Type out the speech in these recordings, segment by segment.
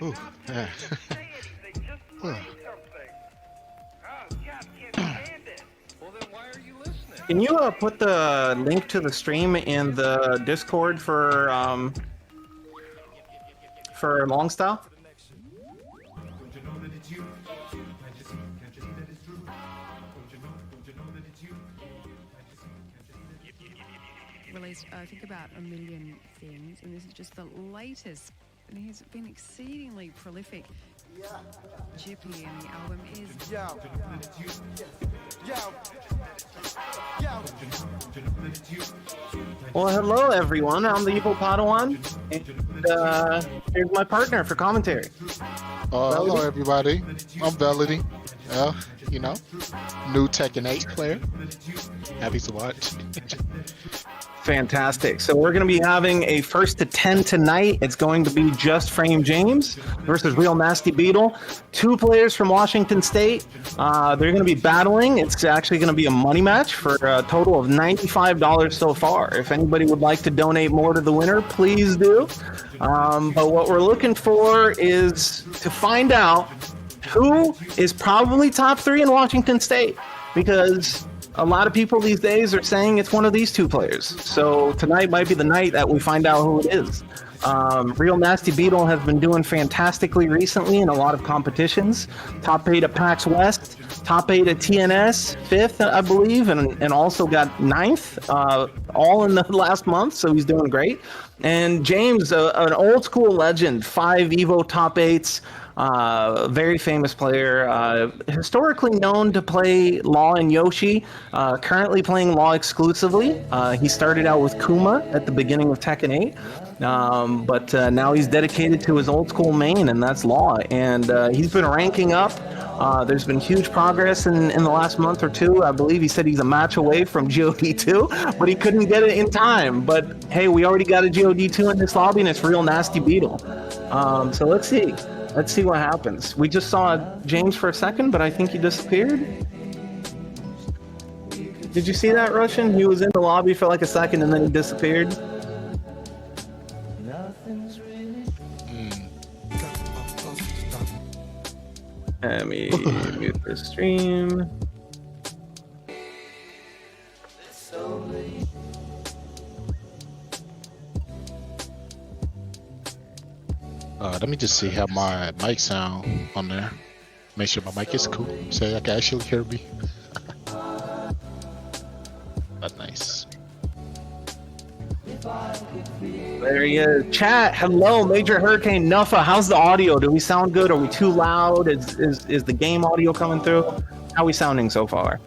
Ooh, yeah. Huh. Can you put the link to the stream in the Discord for Longstyle? Released, I think, about 1 million things, and this is just the latest. And he's been exceedingly prolific. Jippy, and the album is. Well, hello everyone. I'm the Evil Padawan, and here's my partner for commentary. Hello everybody. I'm Velity. You know, new Tekken 8 player. Happy to watch. Fantastic. So we're going to be having a 1st to 10 tonight. It's going to be JustFrameJames versus Realnastybeatle. 2 players from Washington State. They're going to be battling. It's actually going to be a money match for a total of $95 so far. If anybody would like to donate more to the winner, please do. But what we're looking for is to find out who is probably top 3 in Washington State, because a lot of people these days are saying it's one of these 2 players. So tonight might be the night that we find out who it is. Realnastybeatle has been doing fantastically recently in a lot of competitions. Top 8 at PAX West, top 8 at TNS, 5th, I believe, and also got 9th, all in the last month, so he's doing great. And James, an old school legend, 5 Evo top 8s, very famous player, historically known to play Law and Yoshi, currently playing Law exclusively. He started out with Kuma at the beginning of Tekken 8, but now he's dedicated to his old school main, and that's Law. And he's been ranking up. There's been huge progress in the last month or 2. I believe he said he's a match away from GOD2, but he couldn't get it in time. But hey, we already got a GOD2 in this lobby, and it's Realnastybeatle. So let's see. Let's see what happens. We just saw James for a second, but I think he disappeared. Did you see that, Russian? He was in the lobby for like a second and then he disappeared. Let me mute the stream. Let me just see how my mic sound on there. Make sure my mic is cool, so I can actually hear me. That's nice. There he is. Chat, hello, Major Hurricane Nuffa. How's the audio? Do we sound good? Are we too loud? Is the game audio coming through? How are we sounding so far?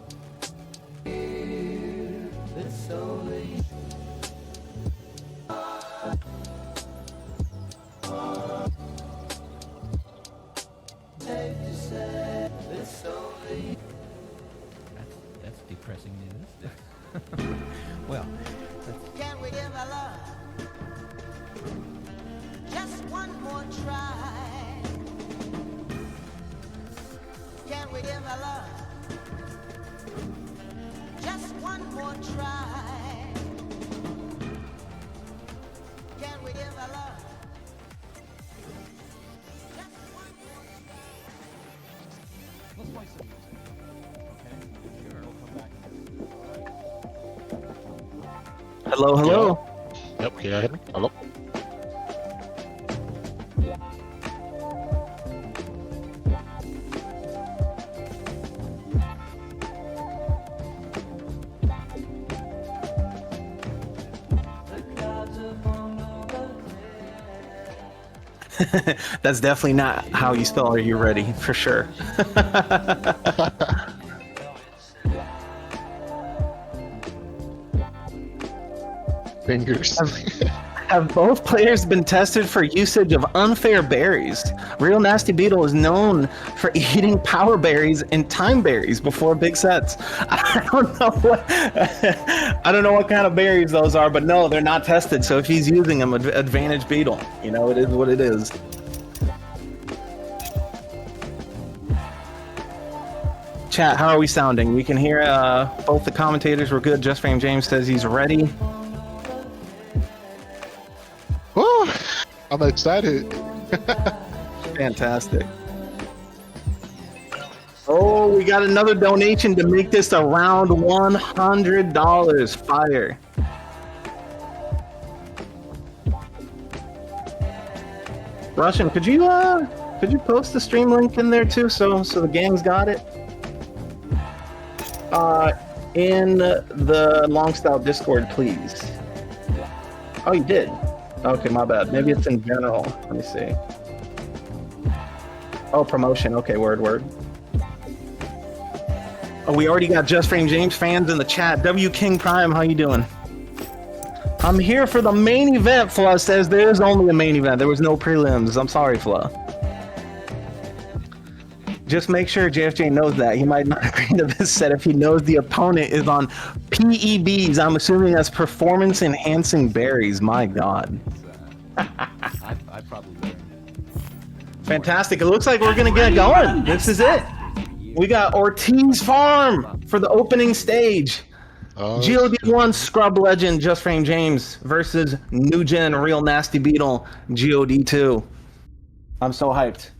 That's depressing news. Well, can we give a love just one more try? Can we give a love just one more try? Can we give a love just one more try? let's play some music. Okay? Sure. We'll come back. Hello, hello. Yep, can you hear me? Hello? That's definitely not how you spell "Are you ready?" for sure. Fingers. Have both players been tested for usage of unfair berries? Realnastybeatle is known for eating power berries and time berries before big sets. I don't know what kind of berries those are, but no, they're not tested. So if he's using them, advantage Beetle. You know, it is what it is. Chat, how are we sounding? We can hear both the commentators were good. JustFrameJames says he's ready. Woo! I'm excited. Fantastic. Oh, we got another donation to make this around $100. Fire. Russian, could you post the stream link in there too, so the gang's got it? In the Longstyle Discord, please. Oh, you did. Okay, my bad. Maybe it's in general. Let me see. Oh, promotion. Okay, word. Oh, we already got JustFrameJames fans in the chat. W King Prime, how you doing? I'm here for the main event. Fla says there is only a main event. There was no prelims. I'm sorry, Fla. Just make sure JFJ knows that. He might not agree to this set if he knows the opponent is on PEBs. I'm assuming that's performance enhancing berries. My God. I probably learned. Fantastic. It looks like we're going to get going. This is it. We got Ortiz Farm for the opening stage. GOD1 Scrub Legend JustFrameJames versus New Gen Realnastybeatle GOD2. I'm so hyped.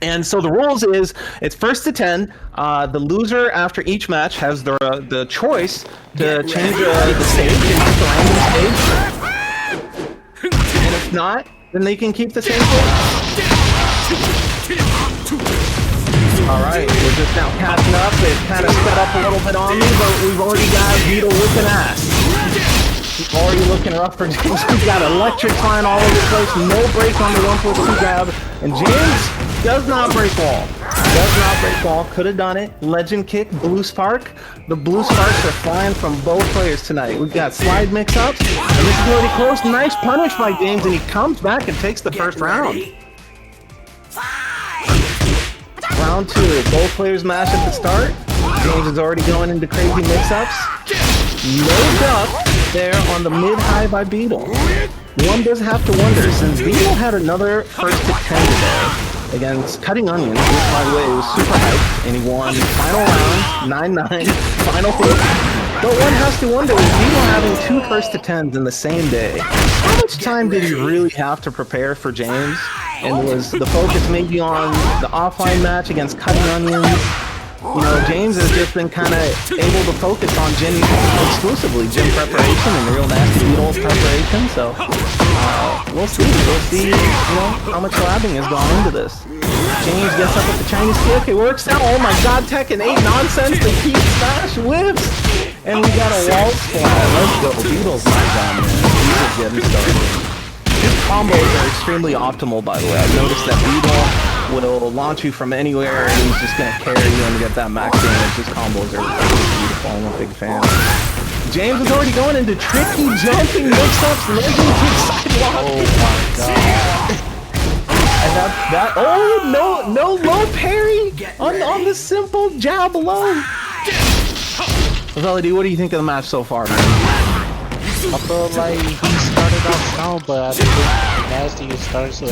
And so the rules is it's first to 10. The loser after each match has the choice to change the stage and pick a random stage. And if not, then they can keep the same stage. Alright, we're just now catching up. It kind of sped up a little bit on me, but we've already got Beetle whipping ass. Already looking rough for James. We've got electric flying all over the place. No break on the 1-4-2 grab. And James does not break wall. Does not break wall. Could have done it. Legend kick, blue spark. The blue sparks are flying from both players tonight. We've got slide mix-ups. And this is already close. Nice punish by James, and he comes back and takes the first round. Round 2, both players mash at the start. James is already going into crazy mix-ups. No duck there on the mid-high by Beetle. One does have to wonder, since Beetle had another first to 10 today against Cutting Onions, which by the way was super hyped, and he won final round, 9-9, final hit. But one has to wonder, with Beetle having 2 first to 10s in the same day, how much time did he really have to prepare for James? And was the focus maybe on the offline match against Cutting Onions? You know, James has just been kind of able to focus on gym exclusively, gym preparation and Realnastybeatle preparation. So we'll see. We'll see, you know, how much labbing has gone into this. James gets up with the Chinese kick. It works out. Oh my God, Tekken 8 nonsense. The key smash whips. And we got a wall splat. Let's go. Beetle's not done, man. He's just getting started. His combos are extremely optimal, by the way. I've noticed that Beetle will launch you from anywhere and he's just going to carry you and get that max damage. His combos are beautiful. I'm a big fan. James is already going into tricky jumping mix-ups, legend kick sidewalk. Oh my God. And no low parry on the simple jab alone. Velody, what do you think of the match so far, man? I feel like he started off strong, but I think Nasty starts to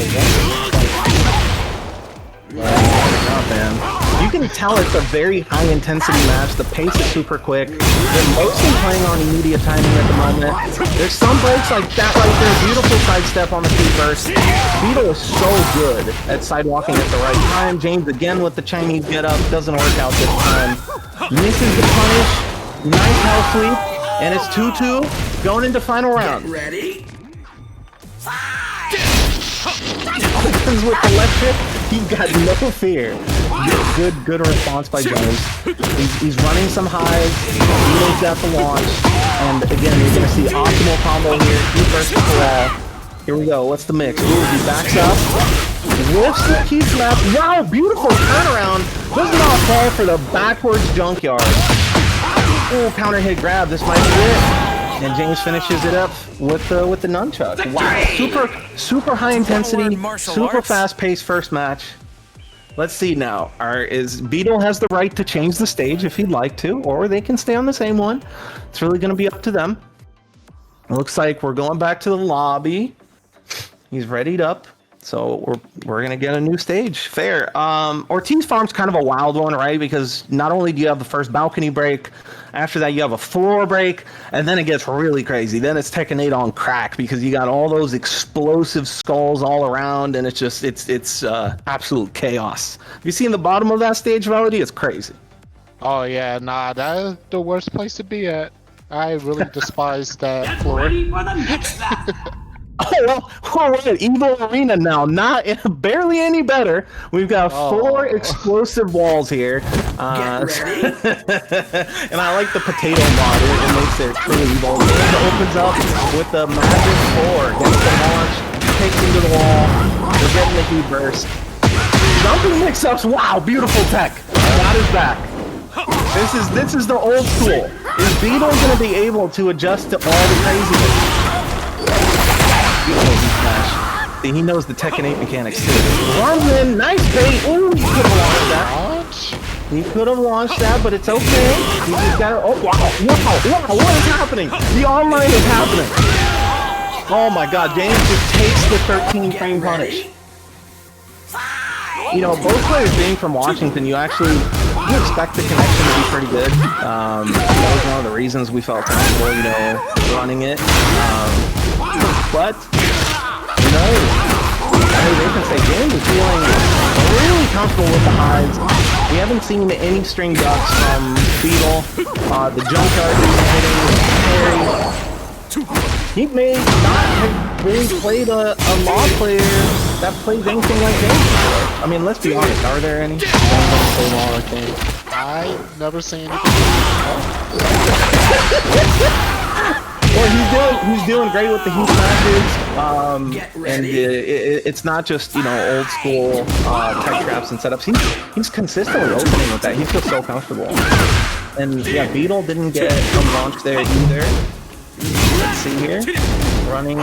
Man. You can tell it's a very high intensity match. The pace is super quick. They're mostly playing on immediate timing at the moment. There's some breaks like that right there. Beautiful sidestep on the feet burst. Beetle is so good at sidewalking at the right time. James again with the Chinese get up. Doesn't work out this time. Misses the punish. Nice hell sweep. And it's 2-2 going into final round. Get ready. Opens with electric. He got no fear. Good response by James. He's running some highs. Beetle's got the launch. And again, you're going to see optimal combo here. He first to the wall. Here we go. What's the mix? Ooh, he backs up. Whiffs the key slap. Wow, beautiful turnaround. Does not fall for the backwards junkyard. Ooh, counter hit grab. This might be it. And James finishes it up with the nunchuck. Wow, super high intensity, super fast paced first match. Let's see now. Beetle has the right to change the stage if he'd like to, or they can stay on the same one. It's really going to be up to them. Looks like we're going back to the lobby. He's readied up. So we're gonna get a new stage. Fair. Ortiz Farm's kind of a wild one, right? Because not only do you have the first balcony break, after that you have a floor break, and then it gets really crazy. Then it's Tekken 8 on crack because you got all those explosive skulls all around, and it's absolute chaos. Have you seen the bottom of that stage, Melody? It's crazy. Oh yeah, nah, that is the worst place to be at. I really despise that floor. Oh, well, we're at Evil Arena now. Not barely any better. We've got 4 explosive walls here. And I like the potato mod. It makes it truly evil. It opens up with the magic 4. Gets the launch, takes into the wall. We're getting the heat burst. Jumping mix-ups. Wow, beautiful tech. That is back. This is the old school. Is Beetle going to be able to adjust to all the craziness? See, he knows the Tekken 8 mechanics too. Runs in, nice bait. Ooh, he could have launched that. He could have launched that, but it's okay. He just got it. Oh, wow, what is happening? The online is happening. Oh my god, James just takes the 13 frame punish. You know, both players being from Washington, you expect the connection to be pretty good. That was one of the reasons we felt comfortable, you know, running it. But, you know, they can say James is feeling really comfortable with the hides. We haven't seen any string ducks from Beetle. The jump charges hitting Harry. He may not have really played a law player that plays anything like James before. I mean, let's be honest, are there any? I've never seen anything. Well, he's doing great with the heat smashes, and it's not just, you know, old school tech traps and setups. He's consistently opening with that. He feels so comfortable. And yeah, Beetle didn't get a launch there either. Let's see here, running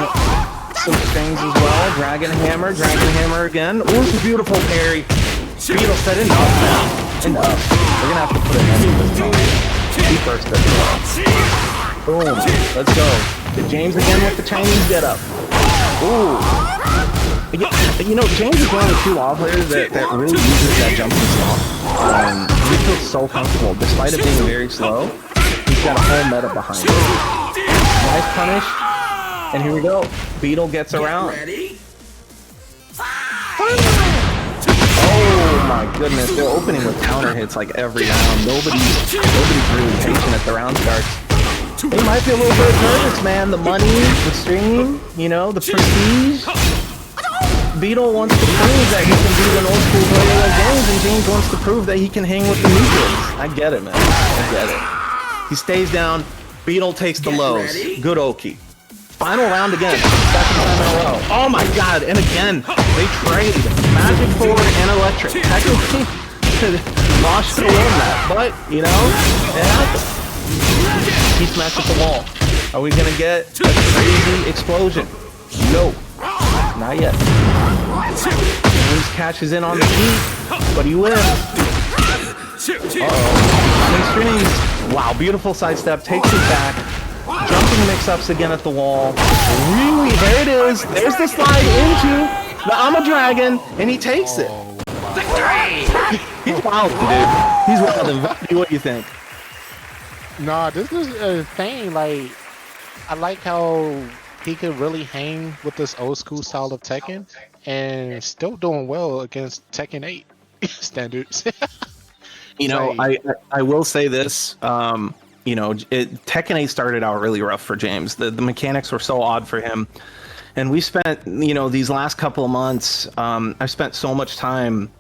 some strings as well. Dragon Hammer again. Ooh, it's a beautiful parry. Beetle said enough now. Enough. We're gonna have to put an end to this time. He first as well. Boom. Let's go. The James again with the Chinese get up. Ooh. You know, James is one of the 2 law players that really uses that jumping stall. He feels so comfortable. Despite it being very slow, he's got a whole meta behind it. Nice punish. And here we go. Beetle gets around. Oh my goodness. They're opening with counter hits like every round. Nobody's really patient at the round starts. They might be a little bit nervous, man. The money, the stream, you know, the prestige. Beetle wants to prove that he can beat an old school player like James, and James wants to prove that he can hang with the new kids. I get it, man. I get it. He stays down. Beetle takes the lows. Good Oki. Final round again. Second time in a row. Oh my god. And again, they trade Magic Forward and Electric. Technically, Law should have won that. But, you know, it happens. He smashed at the wall. Are we gonna get a crazy explosion? No. Not yet. James catches in on the heat, but he wins. Uh-oh. Strings. Wow, beautiful sidestep. Takes it back. Jumping mix-ups again at the wall. Really, there it is. There's the slide into the I'm a Dragon, and he takes it. Victory! He's wild, dude. He's wild. What do you think? Nah, this is a thing. Like, I like how he could really hang with this old school style of Tekken and still doing well against Tekken 8 standards. You know, I will say this. You know, Tekken 8 started out really rough for James. The mechanics were so odd for him. And we spent, you know, these last couple of months, I've spent so much time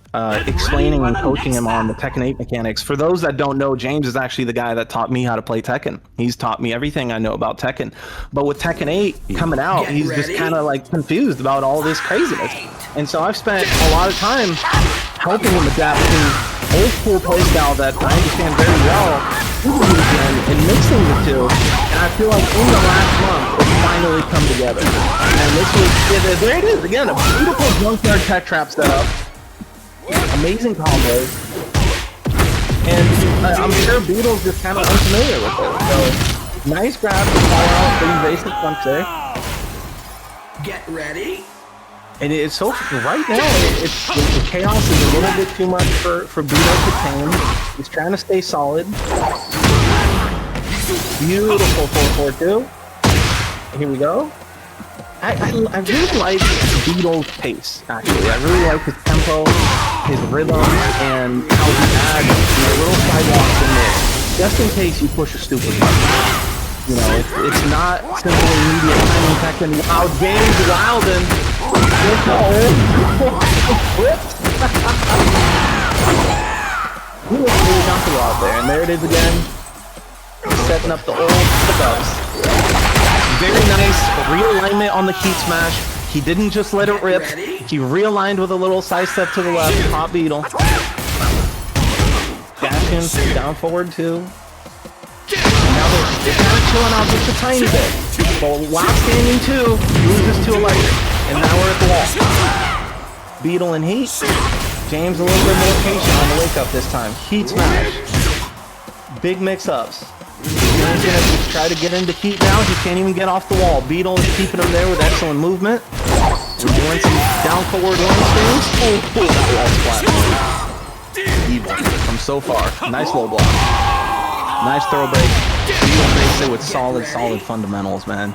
explaining and coaching him on the Tekken 8 mechanics. For those that don't know, James is actually the guy that taught me how to play Tekken. He's taught me everything I know about Tekken. But with Tekken 8 coming out, he's just kind of like confused about all this craziness. And so I've spent a lot of time helping him adapt to old school playstyle that I understand very well, and mixing the two. And I feel like in the last month, it's finally come together. And this was, there it is again, a beautiful junkyard tech trap setup. Amazing combos, and I'm sure Beetle's just kind of unfamiliar with it. So nice grab to call out the basic punch there. Get ready. And it's so right now, the chaos is a little bit too much for Beetle to tame. He's trying to stay solid. Beautiful 4-4-2. Here we go. I really like Beetle's pace, actually. I really like his tempo, his rhythm, and how he adds little sidewalks in there. Just in case you push a stupid button. You know, it's not simple immediate timing technique. Wow, James Wilden. He looks really comfortable out there, and there it is again. Setting up the old pickups. Very nice realignment on the heat smash. He didn't just let it rip. He realigned with a little side step to the left. Hot Beetle. Dash in, down forward too. And now they're kind of chilling out just a tiny bit. But while standing two, loses to electric. And now we're at the wall. Beetle and heat. James a little bit more patient on the wake up this time. Heat smash. Big mix-ups. James gonna try to get into heat now. He can't even get off the wall. Beetle is keeping him there with excellent movement. We're doing some down forward long strings. Oh, that wall's flat. Evil from so far. Nice low block. Nice throw break. Beetle makes it with solid fundamentals, man.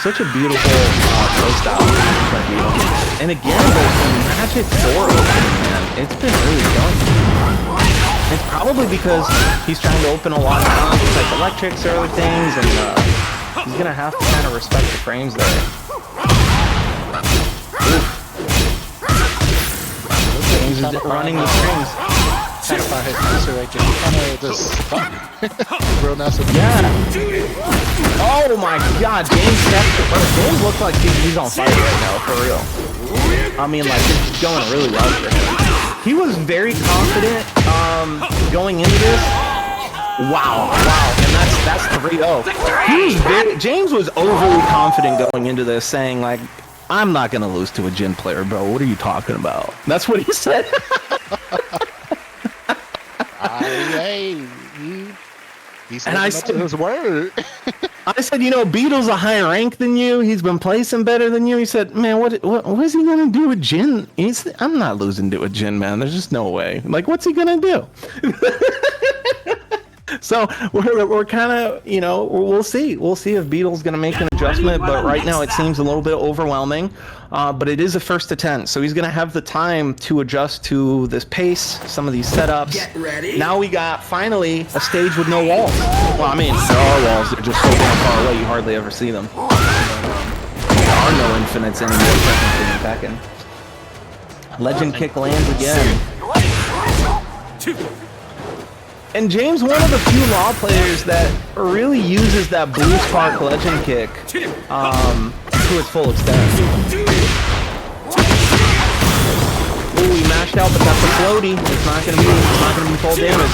Such a beautiful throw style by Beetle. And again, there's some magic door opening, man. It's been really fun. It's probably because he's trying to open a lot of like electrics or other things, and he's gonna have to kind of respect the frames there. James is running the strings. That's not his answer right there. Kind of just stuck. Real nice. Yeah. Oh my God, James looks like he's on fire right now, for real. I mean, like, it's going really well for him. He was very confident going into this. Wow, and that's 3-0. James was overly confident going into this, saying like, "I'm not gonna lose to a Jin player, bro. What are you talking about?" That's what he said. He's and I said his word. I said, you know, Beetle's a higher rank than you. He's been placing better than you. He said, man, what is he gonna do with Jin? I'm not losing to a Jin, man. There's just no way. Like, what's he gonna do? So we're kind of, you know, we'll see. We'll see if Beetle's gonna make an adjustment. But right now it seems a little bit overwhelming. But it is a first to 10, so he's gonna have the time to adjust to this pace, some of these setups. Get ready. Now we got finally a stage with no walls. Well, I mean, there are walls. They're just so damn far away you hardly ever see them. There are no infinites anymore. Technically in Tekken. Legend kick lands again. And James, one of the few Law players that really uses that Blue Spark Legend kick to its full extent. Ooh, he mashed out, but that's a floaty. It's not gonna be full damage.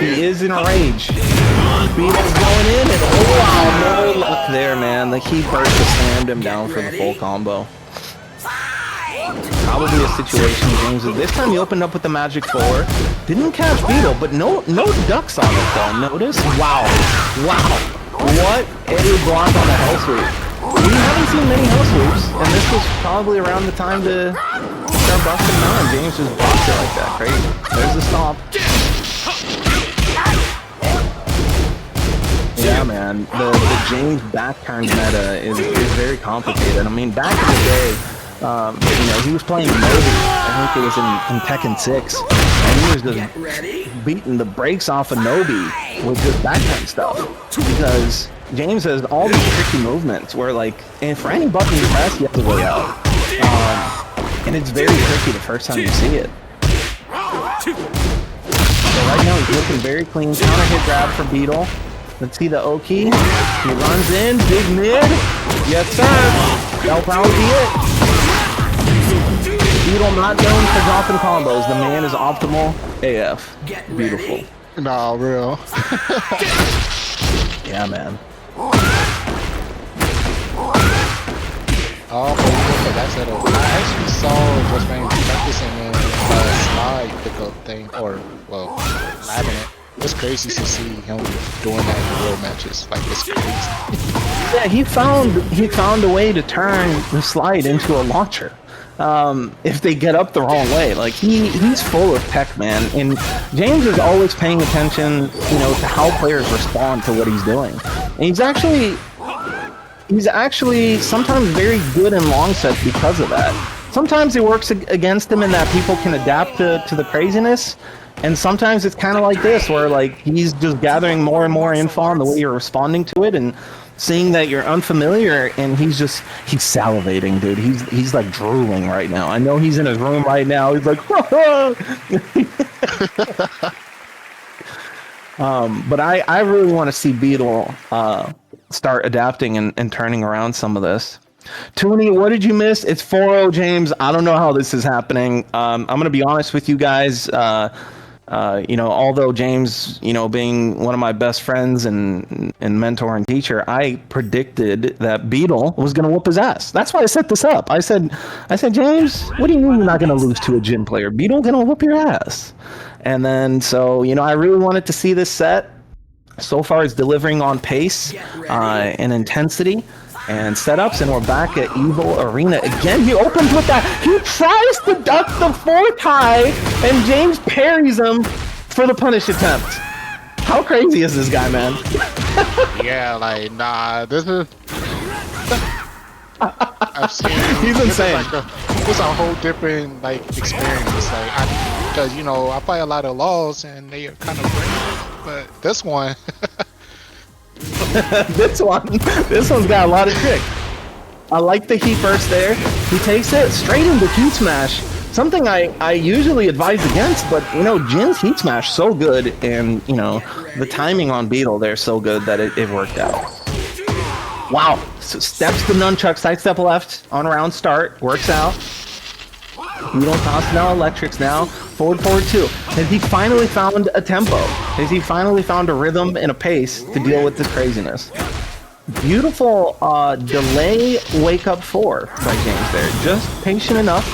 He is in a rage. Beetle's going in, and oh wow, no luck there, man. The heat burst just slammed him down for the full combo. Probably a situation James. This time he opened up with the Magic 4. Didn't catch Beetle, but no ducks on it though. Notice? Wow. What a block on the hell sweep. We haven't seen many hell sweeps, and this was probably around the time to start busting them out. James just blocked it like that. Crazy. There's the stomp. Yeah, man. The James back turn meta is very complicated. I mean, back in the day, you know, he was playing Nobi. I think it was in Tekken 6, and he was just beating the brakes off of Nobi with just back turn stuff. Because James has all these tricky movements where, like, and for any button you press, you have to way out. And it's very tricky the first time you see it. So right now he's looking very clean. Counter hit grab for Beetle. Let's see the Oki. He runs in, big mid. Yes, sir. That'll probably be it. Beetle not known for dropping combos. The man is optimal AF. Beautiful. Nah, real. Yeah, man. Oh, but that's it. I actually saw JustFrameJames practicing in slide pickup thing, or, well, labbing it. It's crazy to see him doing that in real matches. Like, it's crazy. Yeah, he found a way to turn the slide into a launcher. if they get up the wrong way. Like he's full of tech, man. And James is always paying attention, to how players respond to what he's doing. And he's actually sometimes very good in long sets because of that. Sometimes it works against him in that people can adapt to the craziness. And sometimes it's kind of like this, where like he's just gathering more and more info on the way you're responding to it, and seeing that you're unfamiliar, and he's salivating, dude. He's like drooling right now. I know he's in his room right now. He's like, but I really want to see Beetle start adapting and turning around some of this. Toonie, what did you miss? It's 4-0, James. I don't know how this is happening. I'm going to be honest with you guys. Although James, being one of my best friends and mentor and teacher, I predicted that Beetle was going to whoop his ass. That's why I set this up. I said, James, what do you mean you're not going to lose to a gym player? Beetle going to whoop your ass. And then, so, I really wanted to see this set. So far, it's delivering on pace and intensity and setups, and we're back at Evil Arena again. He opens with that. He tries to duck the 4th high, and James parries him for the punish attempt. How crazy is this guy, man? Yeah, like, nah, this is... I've seen... He's insane. This is a whole different, like, experience. Like, because, I play a lot of laws, and they are kind of great, but this one... this one's got a lot of tricks. I like the heat burst there. He takes it straight into heat smash. Something I usually advise against, but Jin's heat smash so good, and the timing on Beetle there so good that it worked out. Wow. So steps the nunchuck, sidestep left on round start, works out. Beetle toss now, electrics now, forward 2. Has he finally found a tempo? Has he finally found a rhythm and a pace to deal with this craziness? Beautiful delay wake up 4 by James there. Just patient enough.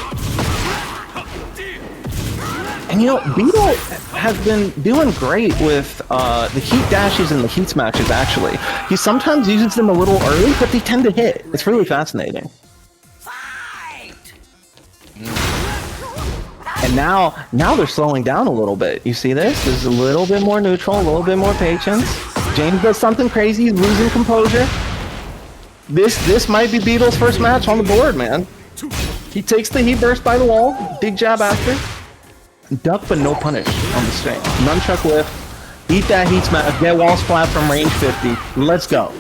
And Beetle has been doing great with the heat dashes and the heat smashes, actually. He sometimes uses them a little early, but they tend to hit. It's really fascinating. And now they're slowing down a little bit. You see this? There's a little bit more neutral, a little bit more patience. James does something crazy. He's losing composure. This might be Beetle's first match on the board, man. He takes the heat burst by the wall. Big jab after. Duck, but no punish on the string. Nunchuck lift. Eat that heat smash. Get wall splat from range 50. Let's go.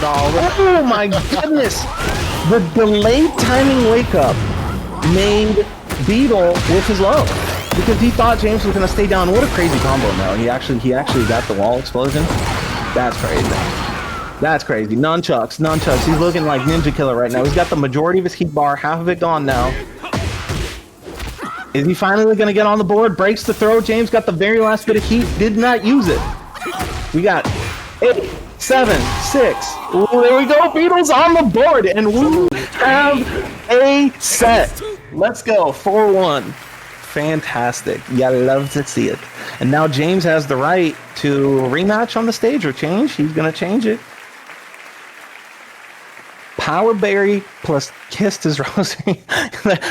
Oh my goodness. The delayed timing wake up made Beetle with his low, because he thought James was going to stay down. What a crazy combo now. He actually got the wall explosion. That's crazy. That's crazy. Nunchucks. He's looking like Ninja Killer right now. He's got the majority of his heat bar, half of it gone now. Is he finally going to get on the board? Breaks the throw. James got the very last bit of heat. Did not use it. We got 8, 7, 6. Ooh, there we go. Beetle's on the board, and we have a set. Let's go. 4-1. Fantastic. You gotta love to see it. And now James has the right to rematch on the stage or change. He's gonna change it. Power berry plus kissed his rosary.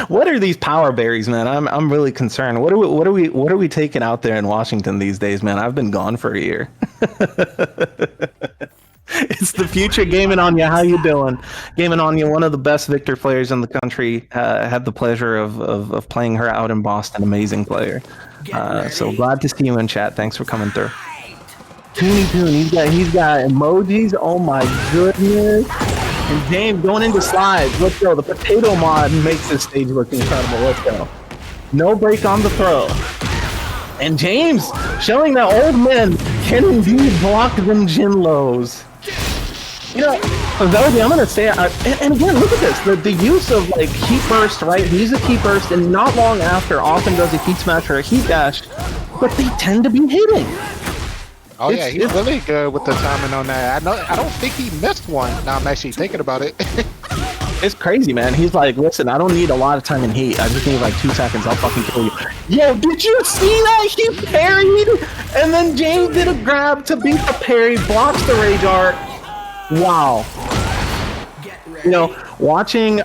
What are these power berries, man? I'm really concerned. What are we taking out there in Washington these days, man? I've been gone for a year. It's the future gaming on you. How you doing? Gaming on you, one of the best Victor players in the country. Had the pleasure of playing her out in Boston. Amazing player. So glad to see you in chat. Thanks for coming through. Toony Toon, he's got emojis. Oh my goodness. And James going into slides. Let's go. The potato mod makes this stage look incredible. Let's go. No break on the throw. And James showing that old men can indeed block them Jin lows. Veldy, I'm going to say, and again, look at this. The use of, like, heat burst, right? He uses heat burst, and not long after, often does a heat smash or a heat dash, but they tend to be hitting. Oh, yeah, he's really good with the timing on that. I don't think he missed one. Now I'm actually thinking about it. It's crazy, man. He's like, listen, I don't need a lot of time in heat. I just need like 2 seconds. I'll fucking kill you. Yo, did you see that? He parried, and then James did a grab to beat the parry, blocks the rage art. Wow. Watching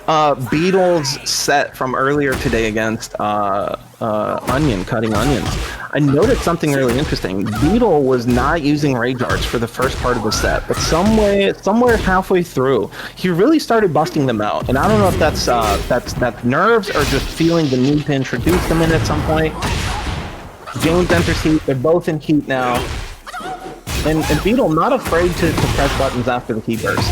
Beatle's set from earlier today against Onion, cutting onions, I noticed something really interesting. Beetle was not using rage arts for the first part of the set, but somewhere halfway through, he really started busting them out. And I don't know if that's nerves or just feeling the need to introduce them in at some point. James enters heat. They're both in heat now. And Beetle not afraid to press buttons after the heat burst.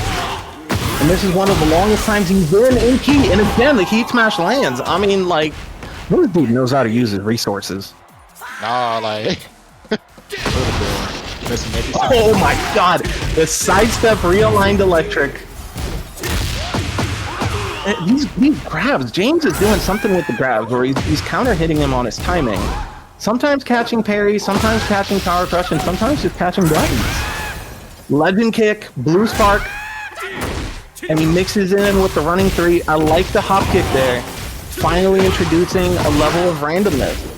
And this is one of the longest times he's been in heat. And again, the heat smash lands. I mean, like, this dude knows how to use his resources. Nah, like. Oh my god! The sidestep realigned electric. These grabs, James is doing something with the grabs where he's counter hitting him on his timing. Sometimes catching parry, sometimes catching power crush, and sometimes just catching buttons. Legend kick, blue spark, and he mixes in with the running 3. I like the hop kick there. Finally introducing a level of randomness.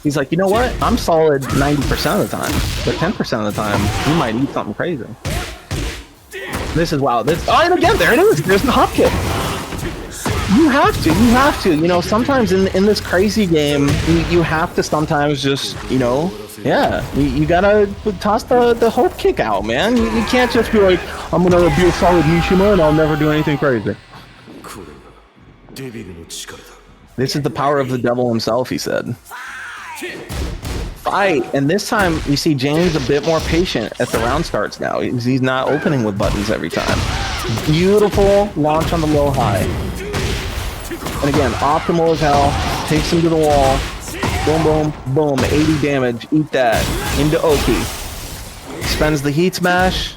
He's like, you know what? I'm solid 90% of the time, but 10% of the time, you might eat something crazy. This is wow. Oh, and again, there it is. There's the hop kick. You have to. You know, sometimes in this crazy game, you have to sometimes just, you know, yeah, you gotta toss the hope kick out, man. You can't just be like, I'm gonna be a solid Mishima and I'll never do anything crazy. This is the power of the devil himself, he said. Fight, and this time you see James a bit more patient at the round starts now. He's not opening with buttons every time. Beautiful launch on the low high. And again, optimal as hell. Takes him to the wall. Boom, boom, boom. 80 damage. Eat that. Into Oki. Spends the heat smash.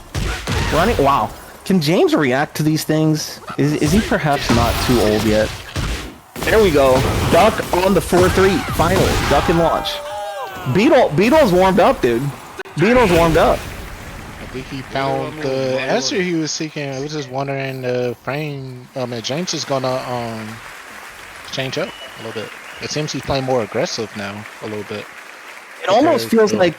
Running. Wow. Can James react to these things? Is he perhaps not too old yet? There we go. Duck on the 4-3. Finally. Duck and launch. Beetle's warmed up, dude. Beetle's warmed up. I think he found the answer he was seeking. I was just wondering if James is gonna change up a little bit. It seems he's playing more aggressive now a little bit. It almost feels like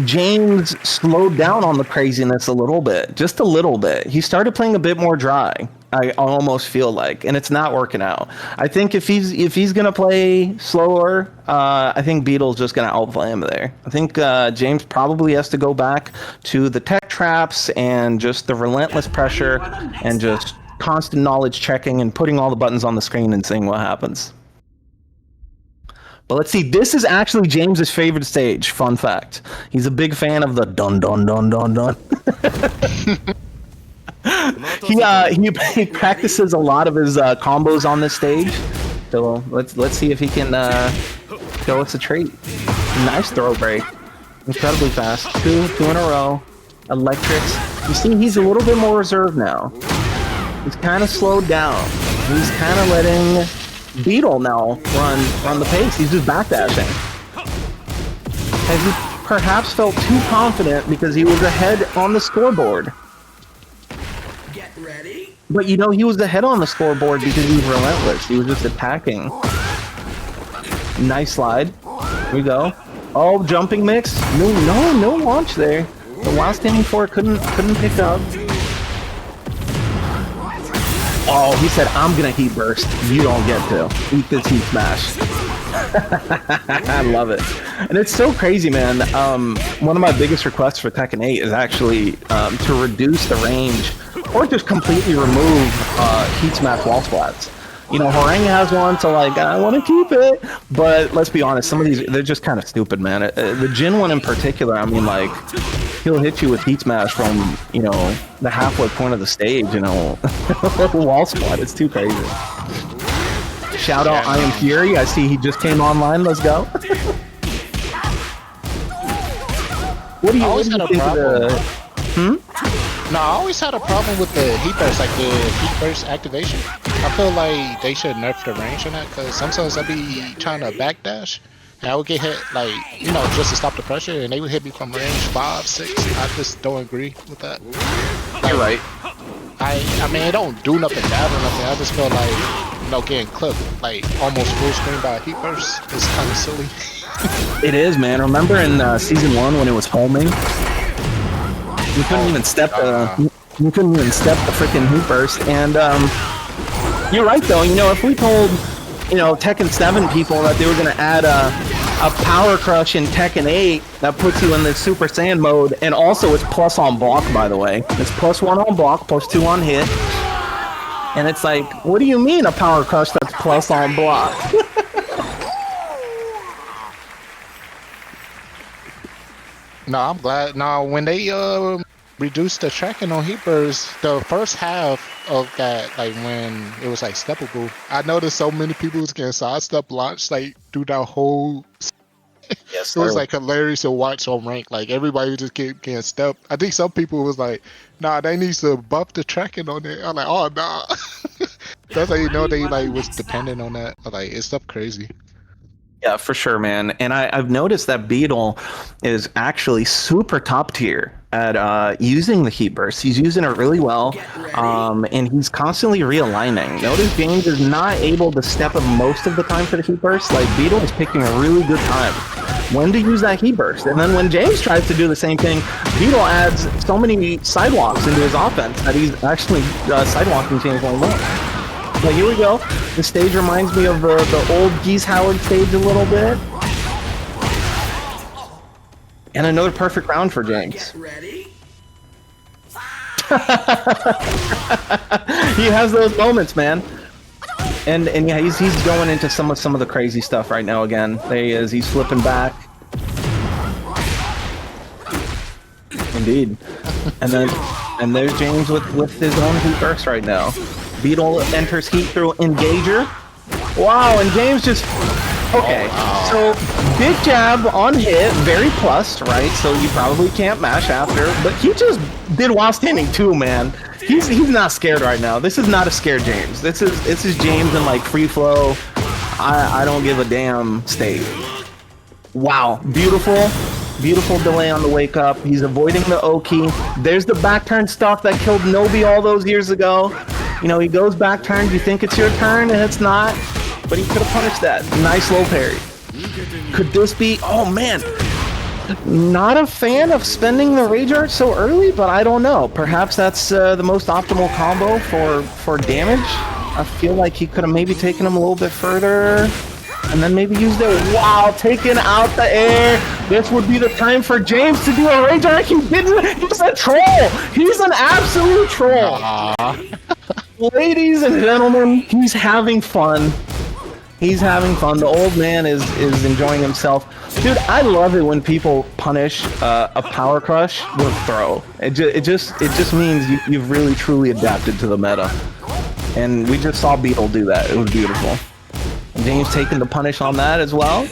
James slowed down on the craziness a little bit, just a little bit. He started playing a bit more dry. I almost feel like, and it's not working out. I think if he's gonna play slower, I think Beetle's just gonna outplay him there. I think James probably has to go back to the tech traps and just the relentless pressure and just constant knowledge checking and putting all the buttons on the screen and seeing what happens. But let's see, this is actually James's favorite stage. Fun fact: he's a big fan of the dun dun dun dun dun. He practices a lot of his combos on this stage, so let's see if he can show us a treat. Nice throw break, incredibly fast. Two in a row. Electrics. You see, he's a little bit more reserved now. He's kind of slowed down. He's kind of letting Beetle now run the pace. He's just backdashing. Has he perhaps felt too confident because he was ahead on the scoreboard? But you know, he was ahead on the scoreboard because he was relentless. He was just attacking. Nice slide. Here we go. Oh, jumping mix. No launch there. The while standing for it couldn't pick up. Oh, he said, I'm gonna heat burst. You don't get to. Eat this heat smash. I love it. And it's so crazy, man. One of my biggest requests for Tekken 8 is actually to reduce the range or just completely remove heat smash wall splats. You know, Harangue has one, so like, I want to keep it. But let's be honest, some of these, they're just kind of stupid, man. The Jin one in particular, I mean, like, he'll hit you with heat smash from, you know, the halfway point of the stage, you know, wall splat. It's too crazy. Shout out I Am Fury. I see he just came online. Let's go. What do you think of the... No, I always had a problem with the heat burst, like the heat burst activation. I feel like they should nerf the range on that, because sometimes I'd be trying to backdash, and I would get hit, like, you know, just to stop the pressure, and they would hit me from range 5, 6. I just don't agree with that. Like, you're right. I mean, it don't do nothing bad or nothing. I just feel like, you know, getting clipped, like, almost full screen by a heat burst is kind of silly. It is, man. Remember in Season 1 when it was homing? You couldn't even step You couldn't even step the freaking heat burst. And you're right, though. You know, if we told, you know, Tekken 7 people that they were going to add a Power Crush in Tekken 8 that puts you in the Super Saiyan mode, and also it's plus on block, by the way. It's +1 on block, +2 on hit. And it's like, what do you mean a Power Crush that's plus on block? No, I'm glad. No, when they reduced the tracking on heat burst, the first half of that, like when it was like steppable, I noticed so many people was getting sidestep launch like through that whole. Yes, It was like hilarious to watch on rank. Like everybody just kept getting stepped. I think some people was like, "Nah, they need to buff the tracking on it." I'm like, "Oh nah." That's how you know they like was dependent on that. Like it's stuff crazy. Yeah, for sure, man. And I've noticed that Beetle is actually super top tier at using the heat burst. He's using it really well, and he's constantly realigning. Notice James is not able to step him most of the time for the heat burst. Like Beetle is picking a really good time when to use that heat burst. And then when James tries to do the same thing, Beetle adds so many sidewalks into his offense that he's actually sidewalking James on one. But here we go. The stage reminds me of the old Geese Howard stage a little bit. And another perfect round for James. Get ready. He has those moments, man. And yeah, he's going into some of the crazy stuff right now again. There he is. He's flipping back. Indeed. And there's James with his own heat burst right now. Beetle enters heat through Engager. Wow, and James just... Okay, so big jab on hit, very plus, right? So you probably can't mash after, but he just did while standing too, man. He's not scared right now. This is not a scared James. This is James in like free flow. I don't give a damn state. Wow, beautiful delay on the wake up. He's avoiding the O-key. There's the back turn stuff that killed Nobi all those years ago. You know, he goes back turn, you think it's your turn, and it's not. But he could have punished that. Nice low parry. Could this be... Oh, man. Not a fan of spending the Rage Art so early, but I don't know. Perhaps that's the most optimal combo for damage. I feel like he could have maybe taken him a little bit further. And then maybe used it. Wow, taken out the air. This would be the time for James to do a Rage Art. He didn't. He's a troll. He's an absolute troll. Ladies and gentlemen, he's having fun. He's having fun. The old man is enjoying himself. Dude, I love it when people punish a power crush with throw. It just means you've really truly adapted to the meta. And we just saw Beetle do that. It was beautiful. James taking the punish on that as well.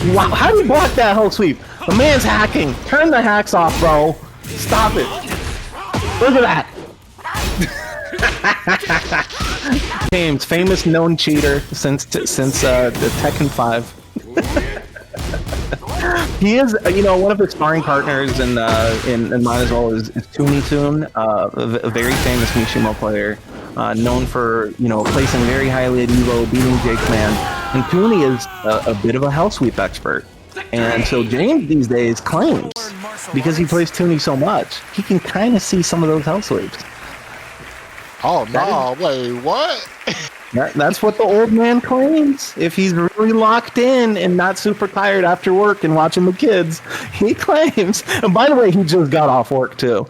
Wow, how do you block that whole sweep? The man's hacking. Turn the hacks off, bro. Stop it. Look at that. James, famous known cheater since the Tekken 5. He is, you know, one of his sparring partners in mine as well is Toonie Toon, a very famous Mishimo player, known for, you know, placing very highly at Evo, beating Jake Man. And Toonie is a bit of a hell sweep expert. And so James these days claims, because he plays Toonie so much, he can kind of see some of those hell sweeps. Oh no! Wait, what? That's what the old man claims. If he's really locked in and not super tired after work and watching the kids, he claims. And by the way, he just got off work too.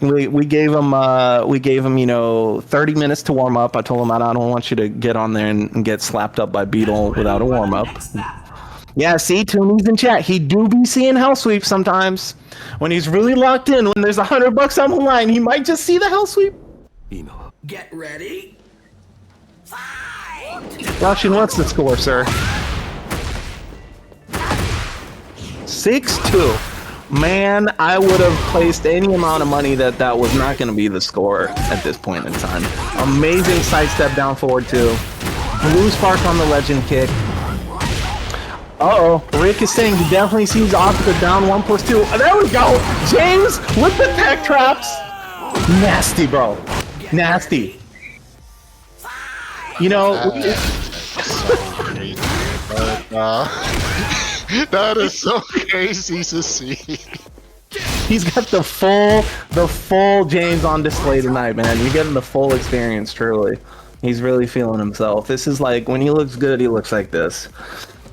We gave him, you know, 30 minutes to warm up. I told him I don't want you to get on there and get slapped up by Beetle without a warm up. Yeah, see, Toomey's in chat. He do be seeing hell sweep sometimes. When he's really locked in, when there's $100 on the line, he might just see the hell sweep. Get ready. Russian, what's the score, sir? 6-2. Man, I would have placed any amount of money that was not going to be the score at this point in time. Amazing sidestep down forward two. Blue spark on the legend kick. Uh-oh. Rick is saying he definitely sees Oscar down 1+2. There we go. James with the tech traps. Nasty, bro. Nasty. You know, So crazy. That is so crazy to see. He's got the full James on display tonight, man. You're getting the full experience, truly. He's really feeling himself. This is like, when he looks good, he looks like this.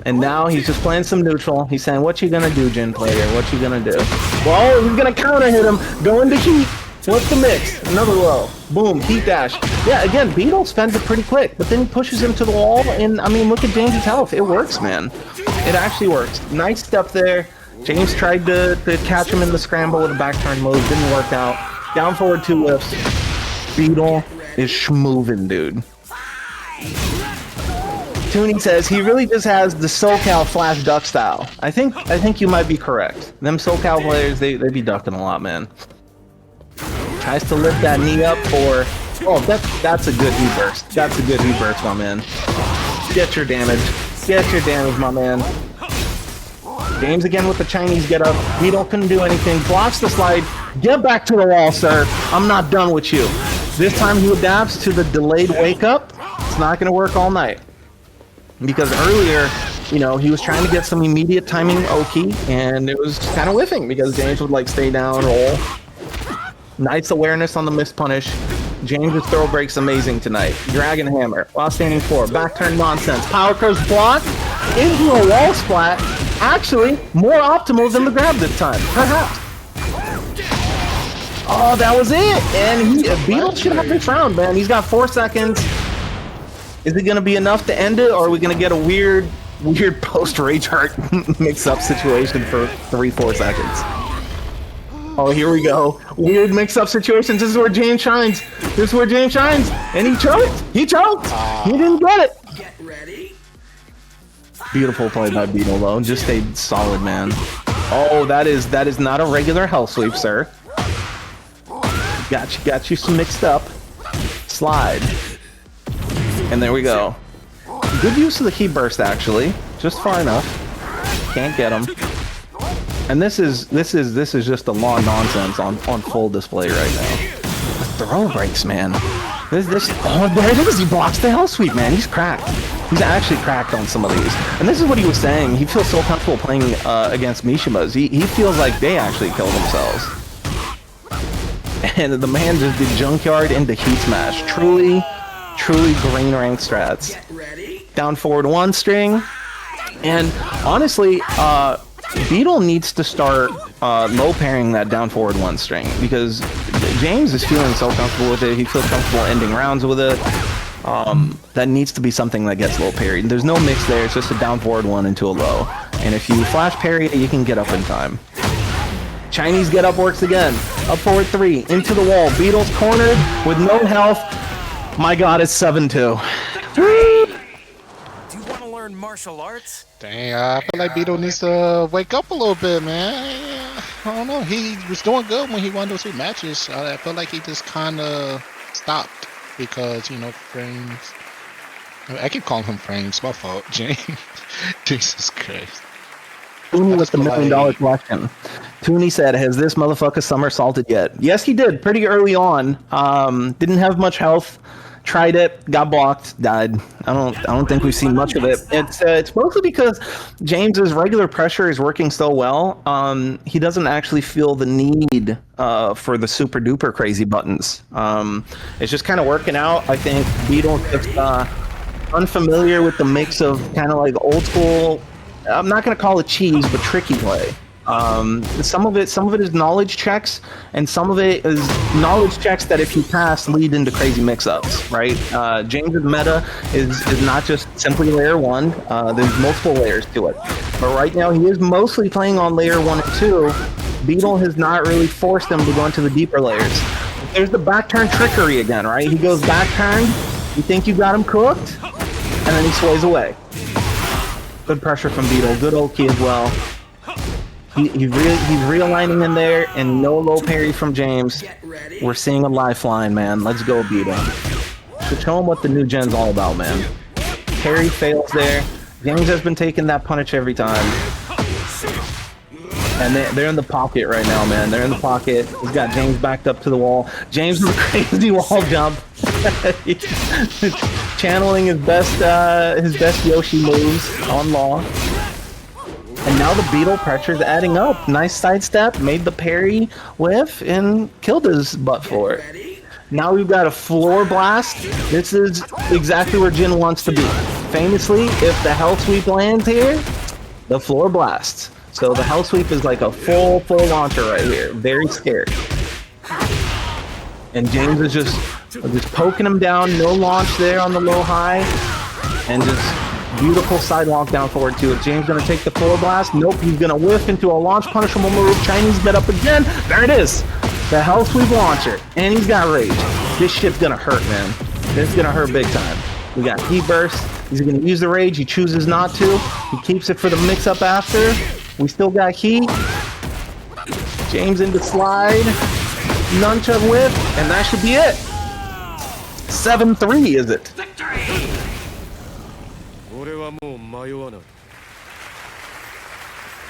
And now he's just playing some neutral. He's saying, what you gonna do, Jin player? What you gonna do? Well, he's gonna counter hit him. Go into heat. What's the mix? Another low. Boom, heat dash. Yeah, again, Beetle spends it pretty quick, but then he pushes him to the wall, and I mean, look at James' health. It works, man. It actually works. Nice step there. James tried to catch him in the scramble with a back turn move. Didn't work out. Down forward 2 lifts. Beetle is schmovin', dude. Toonie says he really just has the SoCal flash duck style. I think you might be correct. Them SoCal players, they be ducking a lot, man. Tries to lift that knee up for... Oh, that's a good heat burst. That's a good heat burst, my man. Get your damage. Get your damage, my man. James again with the Chinese get up. Beetle couldn't do anything. Blocks the slide. Get back to the wall, sir. I'm not done with you. This time he adapts to the delayed wake up. It's not going to work all night. Because earlier, you know, he was trying to get some immediate timing Oki, and it was kind of whiffing because James would like stay down, roll. Nice awareness on the missed punish. James' throw break's amazing tonight. Dragon Hammer, while standing 4, back turn nonsense. Power curves block into a wall splat. Actually, more optimal than the grab this time, perhaps. Oh, that was it. And Beetle should have this round, man. He's got 4 seconds. Is it going to be enough to end it, or are we going to get a weird post rage heart mix-up situation for 3-4 seconds? Oh, here we go. Weird mix-up situations. This is where James shines. This is where James shines. And he choked. He choked. He didn't get it. Get ready. Beautiful play by Beetle, though. Just stayed solid, man. Oh, that is not a regular hell sweep, sir. Got you some mixed up. Slide. And there we go. Good use of the heat burst, actually. Just far enough. Can't get him. And this is just a law nonsense on full display right now. The throw breaks, man. Oh, there it is. He blocks the hell sweep, man. He's cracked. He's actually cracked on some of these. And this is what he was saying. He feels so comfortable playing against Mishimas. He feels like they actually killed themselves. And the man just did junkyard into heat smash. Truly green rank strats. Down forward 1 string. And honestly, Beetle needs to start low pairing that down forward 1 string, because James is feeling so comfortable with it. He feels comfortable ending rounds with it. That needs to be something that gets low parried. There's no mix there. It's just a down forward 1 into a low. And if you flash parry it, you can get up in time. Chinese get up works again. Up forward 3 into the wall. Beetle's cornered with no health. My God, it's 7-2. Do you want to learn martial arts? Dang, I feel like Beetle needs to wake up a little bit, man. I don't know. He was doing good when he won those 2 matches. I feel like he just kind of stopped because, you know, frames. I keep calling him frames. My fault, James. Jesus Christ. Toonie with the $1 million question. Toonie said, "Has this motherfucker somersaulted yet?" Yes, he did. Pretty early on. Didn't have much health. Tried it, got blocked, died. I don't think we've seen much of it. It's mostly because James's regular pressure is working so well. He doesn't actually feel the need for the super duper crazy buttons. It's just kind of working out. I think Beetle's just unfamiliar with the mix of kind of like old school. I'm not going to call it cheese, but tricky play. Some of it is knowledge checks, and some of it is knowledge checks that if you pass lead into crazy mix-ups, right? James's meta is not just simply layer 1. There's multiple layers to it. But right now he is mostly playing on layer 1 and 2. Beetle has not really forced him to go into the deeper layers. There's the back turn trickery again, right? He goes back turn, you think you got him cooked, and then he sways away. Good pressure from Beetle, good Oki as well. He's realigning in there, and no low parry from James. We're seeing a lifeline, man. Let's go, Beetle. So show him what the new gen's all about, man. Parry fails there. James has been taking that punish every time. And they're in the pocket right now, man. They're in the pocket. He's got James backed up to the wall. James with a crazy wall jump. Channeling his best Yoshi moves on Law. And And now the Beetle pressure's adding up. Nice sidestep, made the parry whiff, and killed his butt for it. Now we've got a floor blast. This is exactly where Jin wants to be. Famously, if the hell sweep lands here, the floor blasts. So the hell sweep is like a full launcher right here. Very scary. And James is just poking him down. No launch there on the low high. And just beautiful sidewalk down forward to it. James gonna take the floor blast. Nope, he's gonna whiff into a launch punishable move. Chinese get up again. There it is. The hell sweep launcher. And he's got rage. This shit's gonna hurt, man. This is gonna hurt big time. We got heat burst. He's gonna use the rage. He chooses not to. He keeps it for the mix up after. We still got heat. James into slide. Nunchuck whip. And that should be it. 7-3 is it?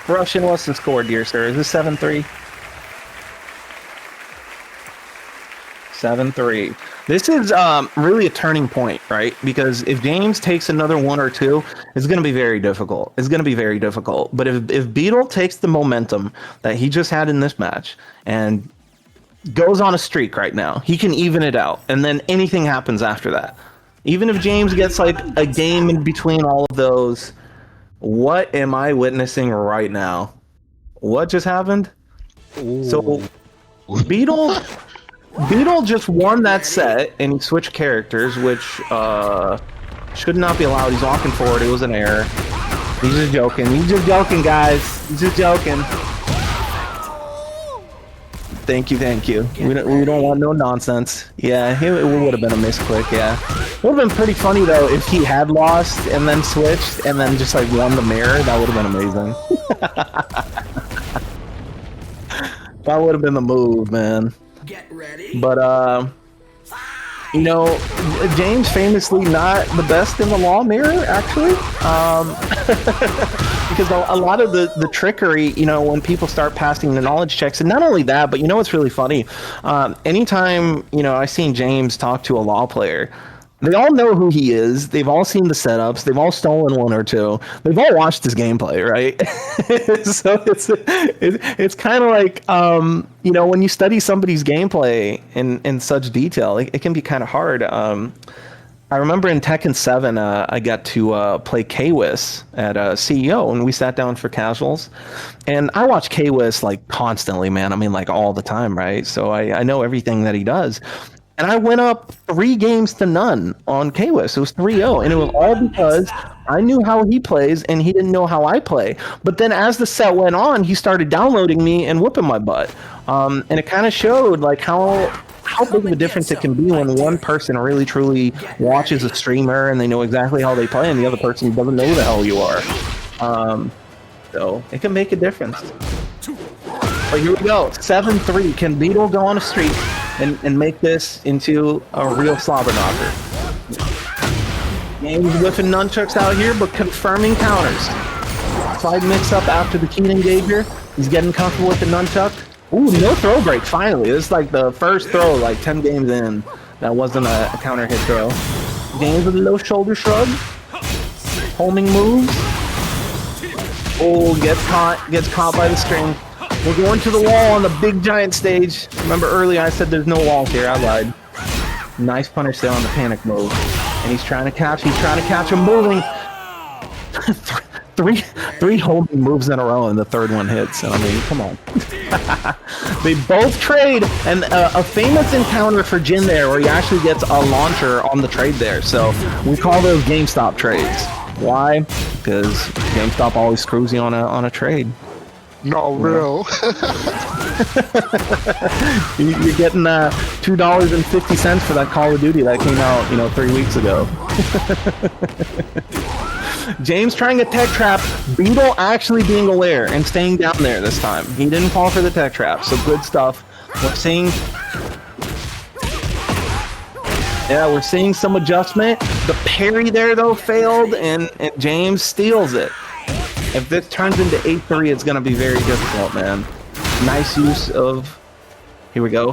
Russian, what's the score, dear sir? Is this 7-3? 7-3. This is really a turning point, right? Because if James takes another one or two, it's going to be very difficult. It's going to be very difficult. But if Beetle takes the momentum that he just had in this match and goes on a streak right now, he can even it out. And then anything happens after that. Even if James gets like a game in between all of those, what am I witnessing right now? What just happened? Ooh. So Beetle just won that set, and he switched characters, which should not be allowed. He's walking forward. It was an error. He's just joking. He's just joking, guys. He's just joking. Thank you, thank you. We don't want no nonsense. Yeah, it would have been a misclick, yeah. It would have been pretty funny, though, if he had lost and then switched and then just, like, won the mirror. That would have been amazing. That would have been the move, man. Get ready. But, you know, James famously not the best in the law mirror, actually. Because a lot of the trickery, you know, when people start passing the knowledge checks, and not only that, but you know what's really funny? Anytime, you know, I've seen James talk to a law player, they all know who he is. They've all seen the setups. They've all stolen one or two. They've all watched his gameplay, right? So it's kind of like, you know, when you study somebody's gameplay in such detail, it can be kind of hard. I remember in Tekken 7, I got to play K-Wiss at CEO, and we sat down for casuals. And I watch K-Wiss like constantly, man. I mean, like all the time, right? So I know everything that he does. And I went up 3-0 on K-Wiss. It was 3-0, and it was all because I knew how he plays, and he didn't know how I play. But then as the set went on, he started downloading me and whooping my butt. And it kind of showed like how big of a difference it can be when one person really truly watches a streamer and they know exactly how they play, and the other person doesn't know who the hell you are. So it can make a difference. But here we go, 7-3. Can Beetle go on a streak and make this into a real slobber knocker? James whipping nunchucks out here, but confirming counters. Slide mix up after the keen engager. He's getting comfortable with the nunchuck. Ooh, no throw break, finally. This is like the first throw, like 10 games in. That wasn't a counter hit throw. James with a low shoulder shrug. Homing moves. Oh, gets caught by the string. We're going to the wall on the big giant stage. Remember earlier I said there's no walls here, I lied. Nice punish there on the panic move. And he's trying to catch him moving. Three homing moves in a row and the third one hits. I mean, come on. They both trade, and a famous encounter for Jin there where he actually gets a launcher on the trade there. So we call those GameStop trades. Why? Because GameStop always screws you on a trade. No, real. You're getting $2.50 for that Call of Duty that came out, 3 weeks ago. James trying a tech trap. Beetle actually being aware and staying down there this time. He didn't fall for the tech trap, so good stuff. We're seeing some adjustment. The parry there though failed, and James steals it. If this turns into 8-3, it's gonna be very difficult, man. Nice use of. Here we go.